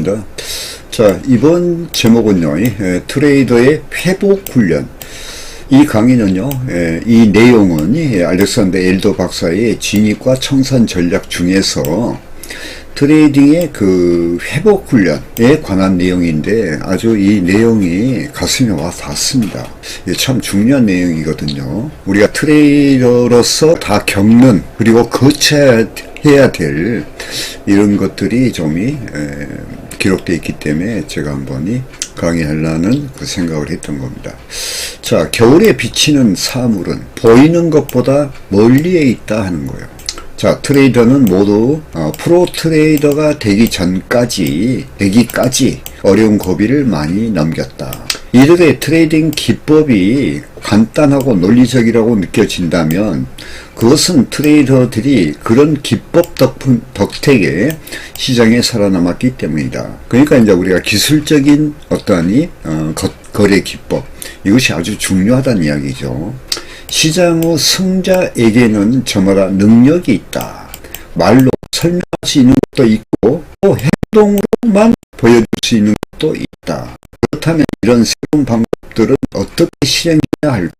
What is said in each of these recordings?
반갑습니다. 자, 이번 제목은요, 트레이더의 회복 훈련. 이 강의는요, 이 내용은 알렉산더 엘더 박사의 진입과 청산 전략 중에서 트레이딩의 그 회복 훈련에 관한 내용인데 아주 이 내용이 가슴에 와 닿습니다. 참 중요한 내용이거든요. 우리가 트레이더로서 다 겪는 그리고 거쳐야 될 이런 것들이 좀 기록되어 있기 때문에 제가 한번 강의하려는 그 생각을 했던 겁니다. 자, 겨울에 비치는 사물은 보이는 것보다 멀리에 있다 하는 거예요. 자, 트레이더는 모두 프로 트레이더가 되기까지 어려운 고비를 많이 넘겼다. 이들의 트레이딩 기법이 간단하고 논리적이라고 느껴진다면 그것은 트레이더들이 그런 기법 덕택에 시장에 살아남았기 때문이다. 그러니까 이제 우리가 기술적인 어떠한 거래 기법, 이것이 아주 중요하다는 이야기죠. 시장의 승자에게는 저마다 능력이 있다. 말로 설명할 수 있는 것도 있고 또 행동으로만 보여줄 수 있는 것도 있다. 그렇다면 이런 새로운 방법들은 어떻게 실행해야 할까?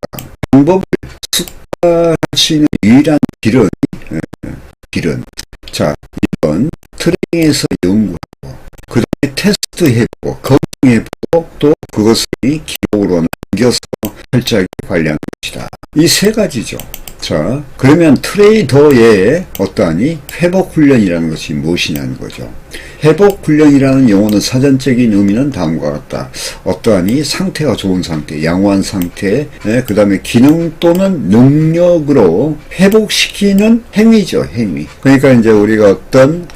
방법을 숙달할 수 있는 유일한 길은 자, 이번 트레이닝에서 연구하고 그 다음에 테스트해보고 검증해보고 또 그것을 기록으로 남겨서 철저하게 관리하는 것이다. 이 세 가지죠. 자, 그러면 트레이더의 어떠한 회복 훈련이라는 것이 무엇이냐는 거죠. 회복 훈련이라는 용어는 사전적인 의미는 다음과 같다. 어떠한 상태가 좋은 상태, 양호한 상태, 그 다음에 기능 또는 능력으로 회복시키는 행위죠, 행위. 그러니까 이제 우리가 어떤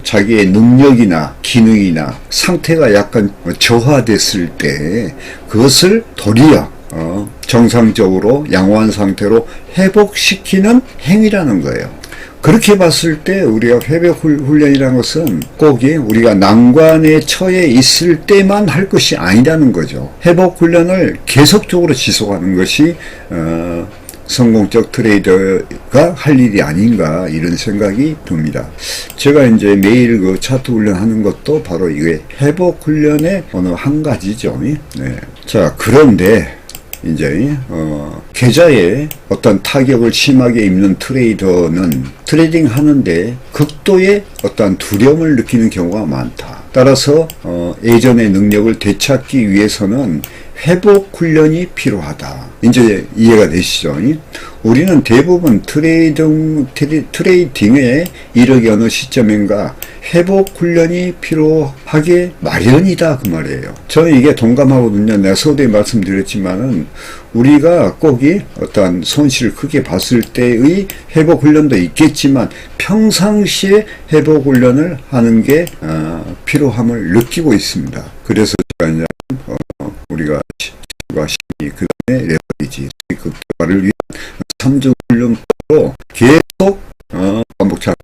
자기의 능력이나 기능이나 상태가 약간 저하됐을 때 그것을 도리어 정상적으로 양호한 상태로 회복시키는 행위라는 거예요. 그렇게 봤을 때 우리가 회복 훈련이라는 것은 꼭 우리가 난관에 처해 있을 때만 할 것이 아니라는 거죠. 회복 훈련을 계속적으로 지속하는 것이 성공적 트레이더가 할 일이 아닌가 이런 생각이 듭니다. 제가 이제 매일 그 차트 훈련하는 것도 바로 이게 회복 훈련의 어느 한 가지죠. 네. 자, 그런데 이제 계좌에 어떤 타격을 심하게 입는 트레이더는 트레이딩 하는데 극도의 어떤 두려움을 느끼는 경우가 많다. 따라서 예전의 능력을 되찾기 위해서는 회복 훈련이 필요하다. 이제 이해가 되시죠? 우리는 대부분 트레이딩에 이르기 어느 시점인가 회복 훈련이 필요하게 마련이다 그 말이에요. 저는 이게 동감하거든요. 내가 서두에 말씀드렸지만은 우리가 꼭 어떠한 손실을 크게 봤을 때의 회복 훈련도 있겠지만 평상시에 회복 훈련을 하는 게 필요함을 느끼고 있습니다. 그래서 제가 이제 우리가 심리 그 다음에 레버리지 극대화를 위한 3중 훈련으로 계속 반복차트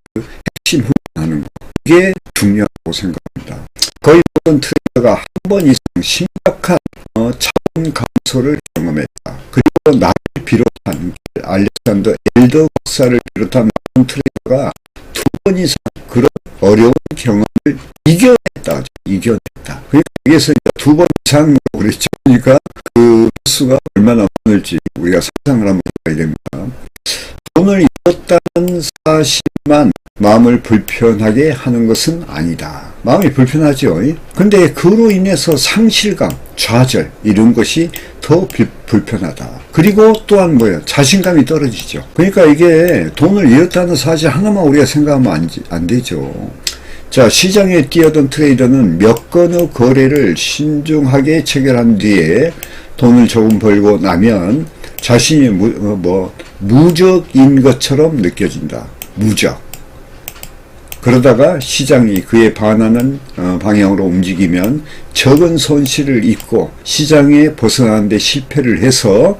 핵심 훈련하는 거, 이게 중요하다고 생각합니다. 거의 모든 트레이더가 한 번 이상 심각한 차원 감소를 경험했다. 그리고 나를 비롯한 알렉산더 엘더 박사를 비롯한 많은 트레이더가 2번 이상 그런 어려운 경험을 이겨냈다. 그러니까 여기서 2번 이상 그랬죠. 그러니까 그 수가 얼마나 많을지 우리가 상상을 한번 해봐야 됩니다. 돈을 잃었다는 사실만 마음을 불편하게 하는 것은 아니다. 마음이 불편하죠. 근데 그로 인해서 상실감, 좌절 이런 것이 더 불편하다. 그리고 또한 뭐예요? 자신감이 떨어지죠. 그러니까 이게 돈을 잃었다는 사실 하나만 우리가 생각하면 안 되죠. 자, 시장에 뛰어든 트레이더는 몇 건의 거래를 신중하게 체결한 뒤에 돈을 조금 벌고 나면 자신이 무적인 것처럼 느껴진다. 무적. 그러다가 시장이 그에 반하는 방향으로 움직이면 적은 손실을 입고 시장에 벗어나는데 실패를 해서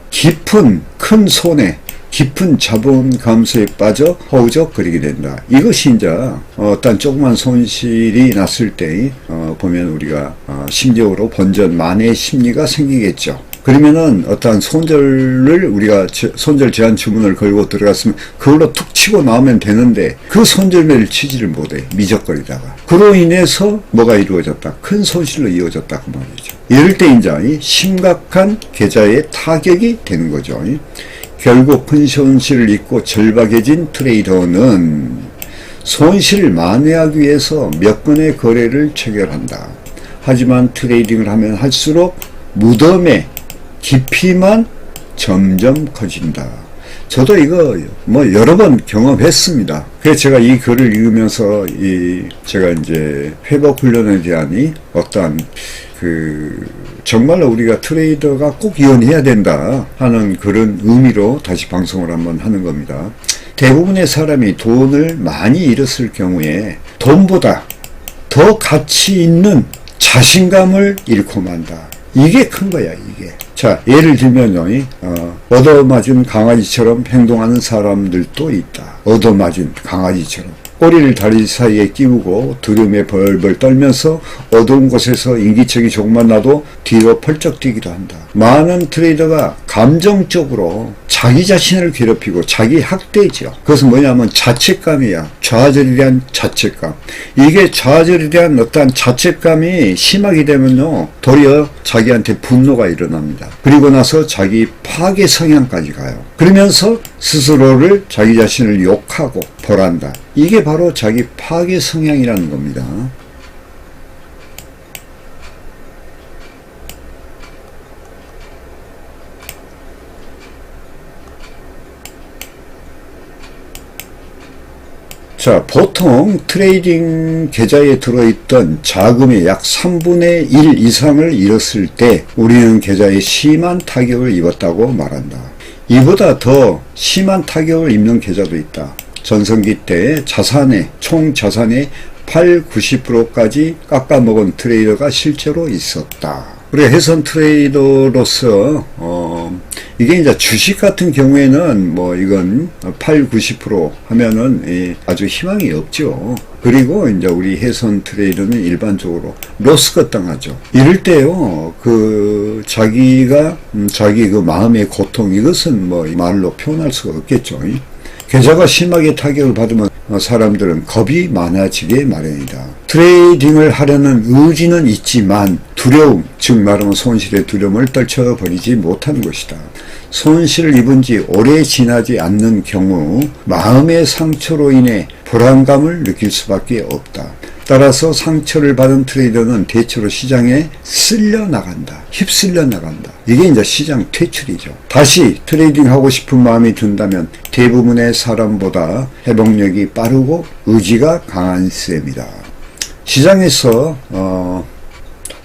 큰 손해, 깊은 자본 감소에 빠져 허우적거리게 된다. 이것이 이제 어떤 조그만 손실이 났을 때 보면 우리가 심리적으로 본전 만의 심리가 생기겠죠. 그러면은 어떠한 손절을 우리가 손절 제한 주문을 걸고 들어갔으면 그걸로 툭 치고 나오면 되는데 그 손절매를 치지를 못해. 미적거리다가. 그로 인해서 뭐가 이루어졌다? 큰 손실로 이어졌다 그 말이죠. 이럴 때 이제 심각한 계좌에 타격이 되는 거죠. 결국 큰 손실을 입고 절박해진 트레이더는 손실을 만회하기 위해서 몇 건의 거래를 체결한다. 하지만 트레이딩을 하면 할수록 무덤의 깊이만 점점 커진다. 저도 이거 뭐 여러 번 경험했습니다. 그래서 제가 이 글을 읽으면서 제가 이제 회복 훈련에 대한 어떠한 정말로 우리가 트레이더가 꼭 이혼해야 된다 하는 그런 의미로 다시 방송을 한번 하는 겁니다. 대부분의 사람이 돈을 많이 잃었을 경우에 돈보다 더 가치 있는 자신감을 잃고 만다. 이게 큰 거야, 이게. 자, 예를 들면요, 얻어맞은 강아지처럼 행동하는 사람들도 있다. 얻어맞은 강아지처럼. 꼬리를 다리 사이에 끼우고 두려움에 벌벌 떨면서 어두운 곳에서 인기척이 조금만 나도 뒤로 펄쩍 뛰기도 한다. 많은 트레이더가 감정적으로 자기 자신을 괴롭히고 자기 학대죠. 그것은 뭐냐면 자책감이야. 좌절에 대한 자책감. 이게 좌절에 대한 어떠한 자책감이 심하게 되면요, 도리어 자기한테 분노가 일어납니다. 그리고 나서 자기 파괴 성향까지 가요. 그러면서 스스로를 자기 자신을 욕하고 벌한다. 이게 바로 자기 파괴 성향이라는 겁니다. 자, 보통 트레이딩 계좌에 들어있던 자금의 약 3분의 1 이상을 잃었을 때 우리는 계좌에 심한 타격을 입었다고 말한다. 이보다 더 심한 타격을 입는 계좌도 있다. 전성기 때 총 자산의 80~90%까지 깎아먹은 트레이더가 실제로 있었다. 우리가 해선 트레이더로서 이게 이제 주식 같은 경우에는 뭐 이건 80~90% 하면은 아주 희망이 없죠. 그리고 이제 우리 해선 트레이더는 일반적으로 로스가 당하죠. 이럴 때요, 자기가 자기 그 마음의 고통, 이것은 뭐 말로 표현할 수가 없겠죠. 계좌가 심하게 타격을 받으면 사람들은 겁이 많아지게 마련이다. 트레이딩을 하려는 의지는 있지만 두려움, 즉 말하면 손실의 두려움을 떨쳐버리지 못하는 것이다. 손실을 입은 지 오래 지나지 않는 경우 마음의 상처로 인해 불안감을 느낄 수밖에 없다. 따라서 상처를 받은 트레이더는 대체로 시장에 휩쓸려 나간다. 이게 이제 시장 퇴출이죠. 다시 트레이딩하고 싶은 마음이 든다면 대부분의 사람보다 회복력이 빠르고 의지가 강한 셈이다. 시장에서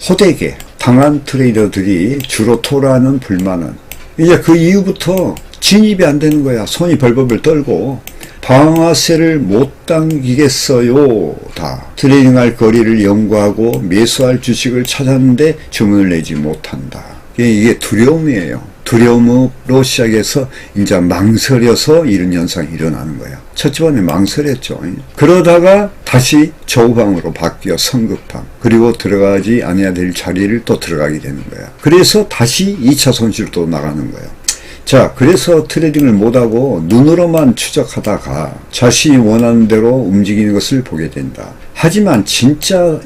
호되게 당한 트레이더들이 주로 토로하는 불만은 이제 그 이후부터 진입이 안 되는 거야. 손이 벌벌벌 떨고 방아쇠를 못 당기겠어요. 다 트레이딩할 거리를 연구하고 매수할 주식을 찾았는데 주문을 내지 못한다. 이게 두려움이에요. 두려움으로 시작해서 이제 망설여서 이런 현상이 일어나는 거야. 첫 번에 망설였죠. 그러다가 다시 조우방으로 바뀌어 성급함. 그리고 들어가지 않아야 될 자리를 또 들어가게 되는 거야. 그래서 다시 2차 손실로 또 나가는 거야. 자, 그래서 트레이딩을 못하고 눈으로만 추적하다가 자신이 원하는 대로 움직이는 것을 보게 된다. 하지만 진짜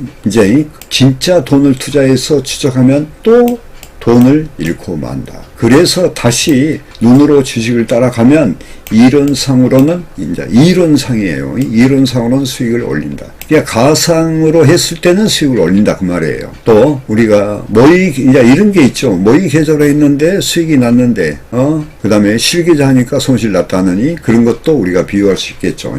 돈을 투자해서 추적하면 또 돈을 잃고 만다. 그래서 다시 눈으로 주식을 따라가면 이론상으로는 이론상이에요. 이론상으로는 수익을 올린다. 그러니까 가상으로 했을 때는 수익을 올린다 그 말이에요. 또 우리가 이런 게 있죠. 모의 계좌로 했는데 수익이 났는데 그 다음에 실계좌 하니까 손실 났다느니 그런 것도 우리가 비교할 수 있겠죠.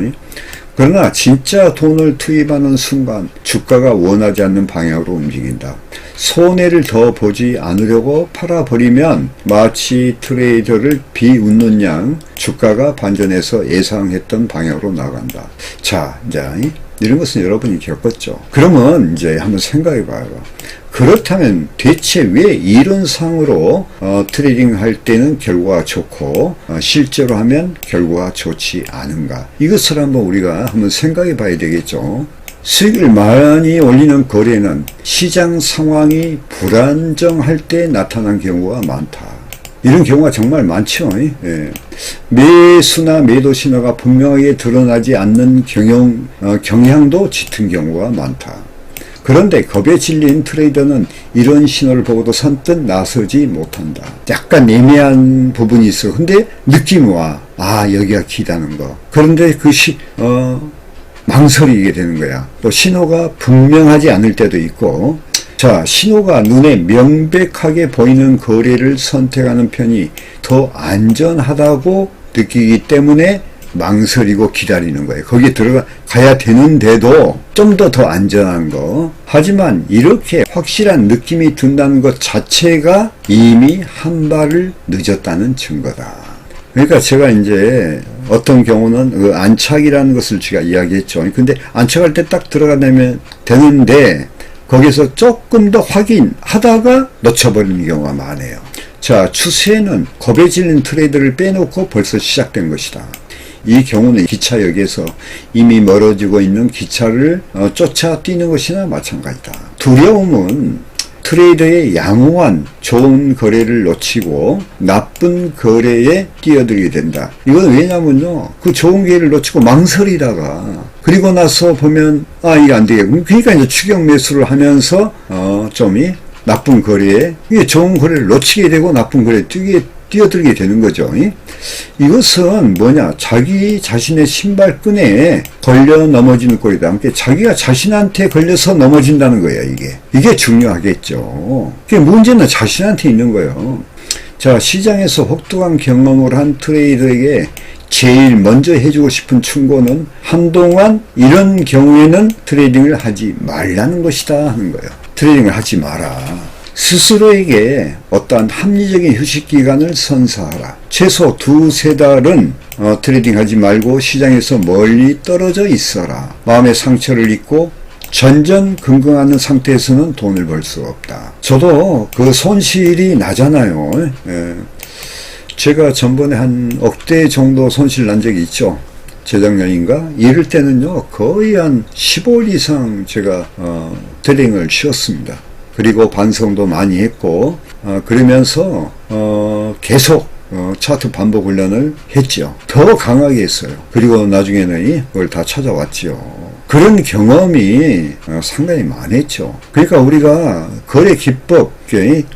그러나 진짜 돈을 투입하는 순간 주가가 원하지 않는 방향으로 움직인다. 손해를 더 보지 않으려고 팔아버리면 마치 트레이더를 비웃는 양 주가가 반전해서 예상했던 방향으로 나간다. 자, 이제 이런 것은 여러분이 겪었죠. 그러면 이제 한번 생각해 봐요. 그렇다면 대체 왜 이론상으로 트레이딩 할 때는 결과가 좋고 실제로 하면 결과가 좋지 않은가? 이것을 한번 우리가 한번 생각해 봐야 되겠죠. 수익을 많이 올리는 거래는 시장 상황이 불안정할 때 나타난 경우가 많다. 이런 경우가 정말 많죠. 예. 매수나 매도 신호가 분명하게 드러나지 않는 경향도 짙은 경우가 많다. 그런데 겁에 질린 트레이더는 이런 신호를 보고도 선뜻 나서지 못한다. 약간 애매한 부분이 있어. 근데 느낌이 와. 아, 여기가 기다는 거. 그런데 망설이게 되는 거야. 또 신호가 분명하지 않을 때도 있고, 자, 신호가 눈에 명백하게 보이는 거래를 선택하는 편이 더 안전하다고 느끼기 때문에 망설이고 기다리는 거예요. 거기에 들어가야 되는데도 좀 더 안전한 거. 하지만 이렇게 확실한 느낌이 든다는 것 자체가 이미 한 발을 늦었다는 증거다. 그러니까 제가 이제 어떤 경우는 안착이라는 것을 제가 이야기했죠. 근데 안착할 때 딱 들어가면 되는데 거기서 조금 더 확인하다가 놓쳐버리는 경우가 많아요. 자, 추세는 겁에 질린 트레이드를 빼놓고 벌써 시작된 것이다. 이 경우는 기차역에서 이미 멀어지고 있는 기차를 쫓아 뛰는 것이나 마찬가지다. 두려움은 트레이더의 양호한 좋은 거래를 놓치고 나쁜 거래에 뛰어들게 된다. 이건 왜냐면요, 그 좋은 기회를 놓치고 망설이다가 그리고 나서 보면 이게 안 되겠고, 그러니까 이제 추격 매수를 하면서 좀이 나쁜 거래에, 이게 좋은 거래를 놓치게 되고 나쁜 거래에 뛰어들게 되는 거죠. 이것은 뭐냐, 자기 자신의 신발끈에 걸려 넘어지는 꼴이다. 그러니까 자기가 자신한테 걸려서 넘어진다는 거예요. 이게 중요하겠죠. 문제는 자신한테 있는 거예요. 자, 시장에서 혹독한 경험을 한 트레이더에게 제일 먼저 해주고 싶은 충고는 한동안 이런 경우에는 트레이딩을 하지 말라는 것이다 하는 거예요. 트레이딩을 하지 마라. 스스로에게 어떠한 합리적인 휴식 기간을 선사하라. 최소 2-3달은 트레이딩 하지 말고 시장에서 멀리 떨어져 있어라. 마음의 상처를 입고 전전긍긍하는 상태에서는 돈을 벌 수가 없다. 저도 그 손실이 나잖아요. 예. 제가 전번에 한 억대 정도 손실 난 적이 있죠. 재작년인가? 이럴 때는요, 거의 한 15일 이상 제가 트레이딩을 쉬었습니다. 그리고 반성도 많이 했고, 그러면서 계속 차트 반복 훈련을 했죠. 더 강하게 했어요. 그리고 나중에는 그걸 다 찾아왔죠. 그런 경험이 상당히 많았죠. 그러니까 우리가 거래 기법,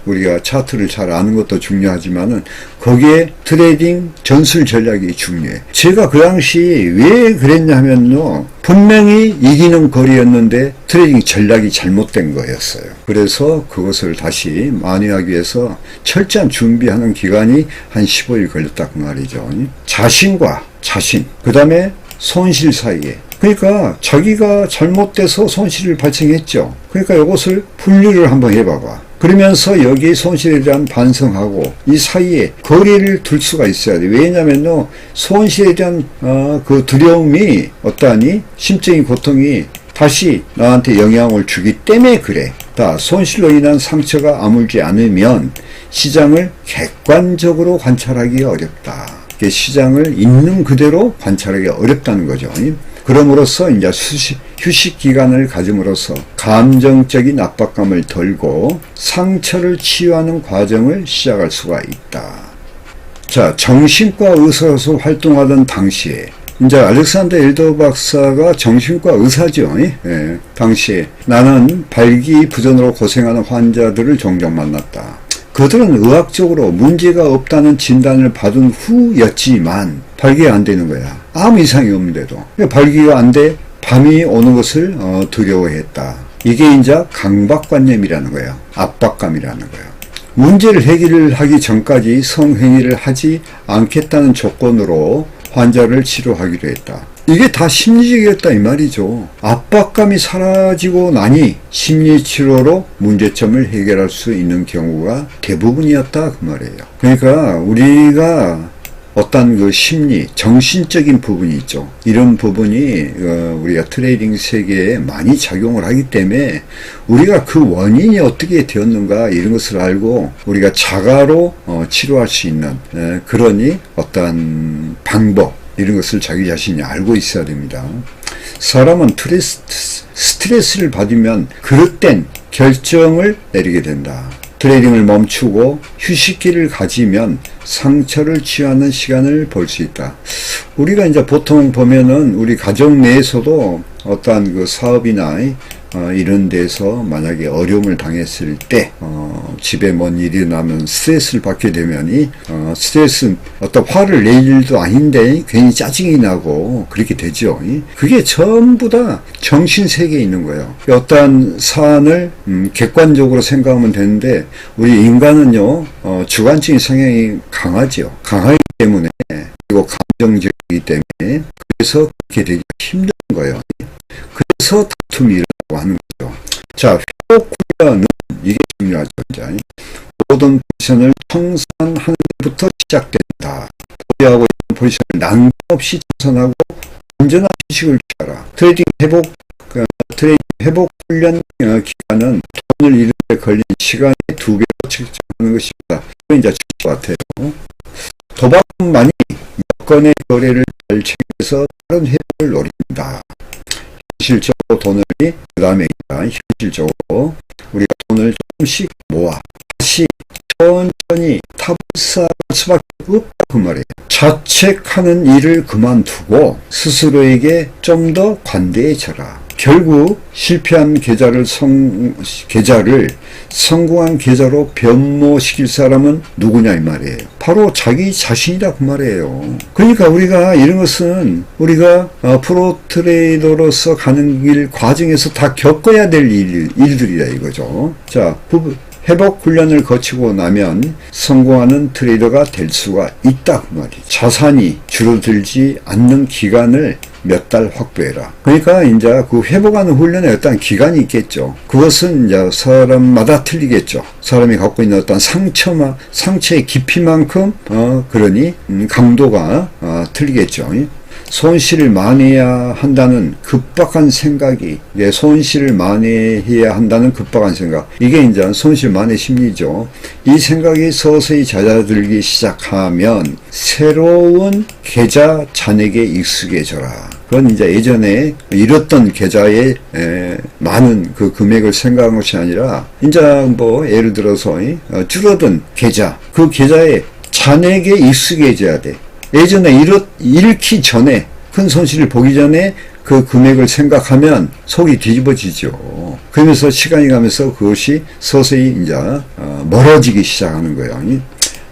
우리가 차트를 잘 아는 것도 중요하지만은 거기에 트레이딩 전술 전략이 중요해. 제가 그 당시 왜 그랬냐 하면요, 분명히 이기는 거래였는데 트레이딩 전략이 잘못된 거였어요. 그래서 그것을 다시 만회하기 위해서 철저한 준비하는 기간이 한 15일 걸렸다 그 말이죠. 자신과 자신, 그 다음에 손실 사이에, 그러니까 자기가 잘못돼서 손실을 발생했죠. 그러니까 이것을 분류를 한번 해봐봐. 그러면서 여기 손실에 대한 반성하고 이 사이에 거리를 둘 수가 있어야 돼. 왜냐면요, 손실에 대한 그 두려움이 어떠하니 심적인 고통이 다시 나한테 영향을 주기 때문에 그래. 손실로 인한 상처가 아물지 않으면 시장을 객관적으로 관찰하기가 어렵다. 시장을 있는 그대로 관찰하기 어렵다는 거죠. 그럼으로써 이제 휴식 기간을 가짐으로써 감정적인 압박감을 덜고 상처를 치유하는 과정을 시작할 수가 있다. 자, 정신과 의사로서 활동하던 당시에 이제 알렉산더 엘더 박사가 정신과 의사죠. 예, 당시에 나는 발기부전으로 고생하는 환자들을 종종 만났다. 그들은 의학적으로 문제가 없다는 진단을 받은 후였지만 발기가 안 되는 거야. 아무 이상이 없는데도. 발기가 안 돼. 밤이 오는 것을 두려워했다. 이게 이제 강박관념이라는 거예요. 압박감이라는 거예요. 문제를 해결하기 전까지 성행위를 하지 않겠다는 조건으로 환자를 치료하기로 했다. 이게 다 심리적이었다 이 말이죠. 압박감이 사라지고 나니 심리치료로 문제점을 해결할 수 있는 경우가 대부분이었다 그 말이에요. 그러니까 우리가 어떤 그 심리, 정신적인 부분이 있죠. 이런 부분이 우리가 트레이딩 세계에 많이 작용을 하기 때문에 우리가 그 원인이 어떻게 되었는가 이런 것을 알고 우리가 자가로 치료할 수 있는 그러니 어떤 방법 이런 것을 자기 자신이 알고 있어야 됩니다. 사람은 스트레스를 받으면 그릇된 결정을 내리게 된다. 트레이딩을 멈추고 휴식기를 가지면 상처를 취하는 시간을 벌 수 있다. 우리가 이제 보통 보면은 우리 가정 내에서도 어떠한 그 사업이나 이런 데서 만약에 어려움을 당했을 때 집에 뭔 일이 나면 스트레스를 받게 되면 스트레스 어떤 화를 낼 일도 아닌데 괜히 짜증이 나고 그렇게 되죠. 그게 전부 다 정신세계에 있는 거예요. 어떠한 사안을 객관적으로 생각하면 되는데 우리 인간은요 주관적인 성향이 강하죠. 강하기 때문에 그리고 감정적이기 때문에 그래서 그렇게 되기 힘든 거예요. 그래서 다툼이 일어나고 하는 거죠. 자, 회복 훈련은 이게 중요하죠. 모든 포지션을 청산하는 것부터 시작된다. 포기하고 있는 포지션을 난감없이 청산하고 완전한 휴식을 취하라. 트레이딩 회복 훈련 기간은 돈을 잃을 때 걸린 시간의 2배로 측정하는 것입니다. 이거 이제 줄 것 같아요. 도박만이 몇 건의 거래를 잘 챙겨서 다른 회복을 노린다. 현실적으로 돈을 그 다음에 현실적으로 우리가 돈을 조금씩 모아 다시 천천히 타불사할 수밖에 없다 그 말이에요. 자책하는 일을 그만두고 스스로에게 좀 더 관대해져라. 결국 실패한 계좌를 성공한 계좌로 변모시킬 사람은 누구냐 이 말이에요. 바로 자기 자신이다 그 말이에요. 그러니까 우리가 이런 것은 우리가 프로 트레이더로서 가는 길 과정에서 다 겪어야 될 일들이다 이거죠. 자, 회복 훈련을 거치고 나면 성공하는 트레이더가 될 수가 있다 그 말이에요. 자산이 줄어들지 않는 기간을 몇 달 확보해라. 그러니까 이제 그 회복하는 훈련에 어떤 기간이 있겠죠. 그것은 이제 사람마다 틀리겠죠. 사람이 갖고 있는 어떤 상처의 깊이만큼 그러니 강도가 틀리겠죠. 손실을 만회해야 한다는 급박한 생각이, 손실을 만회해야 한다는 급박한 생각, 이게 이제 손실 만회 심리죠. 이 생각이 서서히 잦아들기 시작하면 새로운 계좌 잔액에 익숙해져라. 그건 이제 예전에 잃었던 계좌에 많은 그 금액을 생각한 것이 아니라 이제 뭐 예를 들어서 줄어든 계좌, 그 계좌에 잔액에 익숙해져야 돼. 예전에 잃기 전에, 큰 손실을 보기 전에 그 금액을 생각하면 속이 뒤집어지죠. 그러면서 시간이 가면서 그것이 서서히 이제 멀어지기 시작하는 거예요.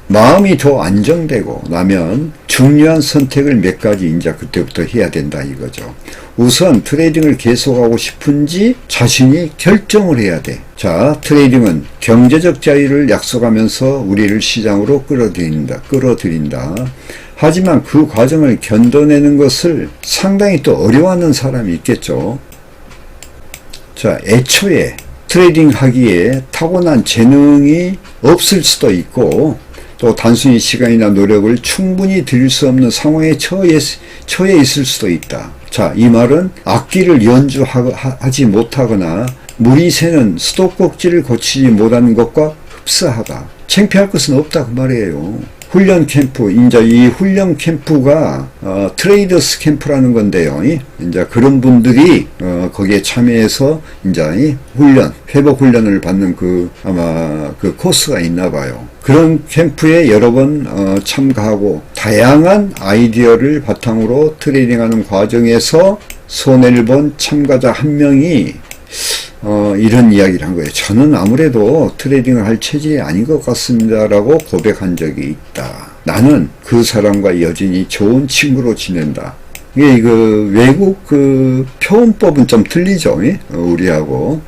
마음이 더 안정되고 나면 중요한 선택을 몇 가지 이제 그때부터 해야 된다 이거죠. 우선 트레이딩을 계속하고 싶은지 자신이 결정을 해야 돼. 자, 트레이딩은 경제적 자유를 약속하면서 우리를 시장으로 끌어들인다. 하지만 그 과정을 견뎌내는 것을 상당히 또 어려워하는 사람이 있겠죠. 자, 애초에 트레이딩 하기에 타고난 재능이 없을 수도 있고 또 단순히 시간이나 노력을 충분히 들일 수 없는 상황에 처해 있을 수도 있다. 자, 이 말은 악기를 연주하지 못하거나 물이 새는 수도꼭지를 고치지 못하는 것과 흡사하다. 창피할 것은 없다 그 말이에요. 훈련 캠프, 이제 이 훈련 캠프가 트레이더스 캠프라는 건데요. 이제 그런 분들이 거기에 참여해서 이제 회복 훈련을 받는 아마 그 코스가 있나 봐요. 그런 캠프에 여러 번 참가하고 다양한 아이디어를 바탕으로 트레이딩하는 과정에서 손해를 본 참가자 한 명이 이런 이야기를 한 거예요. 저는 아무래도 트레이딩을 할 체질이 아닌 것 같습니다 라고 고백한 적이 있다. 나는 그 사람과 여전히 좋은 친구로 지낸다. 이게 외국 표현법은 좀 틀리죠. 우리하고.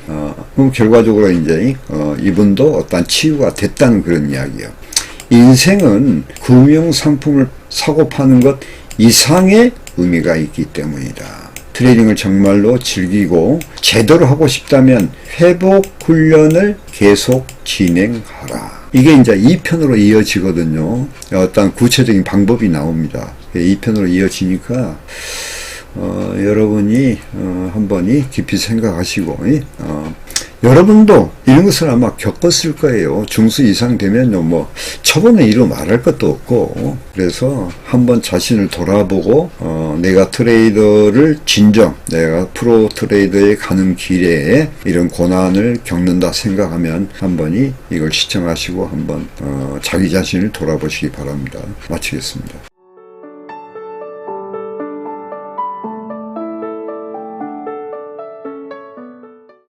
그럼 결과적으로 이제 이분도 어떤 치유가 됐다는 그런 이야기예요. 인생은 금융상품을 사고 파는 것 이상의 의미가 있기 때문이다. 트레이딩을 정말로 즐기고 제대로 하고 싶다면 회복 훈련을 계속 진행하라. 이게 이제 2편으로 이어지거든요. 어떤 구체적인 방법이 나옵니다. 2편으로 이어지니까 여러분이 한번 깊이 생각하시고 여러분도 이런 것을 아마 겪었을 거예요. 중수 이상 되면요, 뭐 초보는 이루 말할 것도 없고. 그래서 한번 자신을 돌아보고 내가 트레이더를 진정, 내가 프로 트레이더에 가는 길에 이런 고난을 겪는다 생각하면 한번이 이걸 시청하시고 한번 자기 자신을 돌아보시기 바랍니다. 마치겠습니다.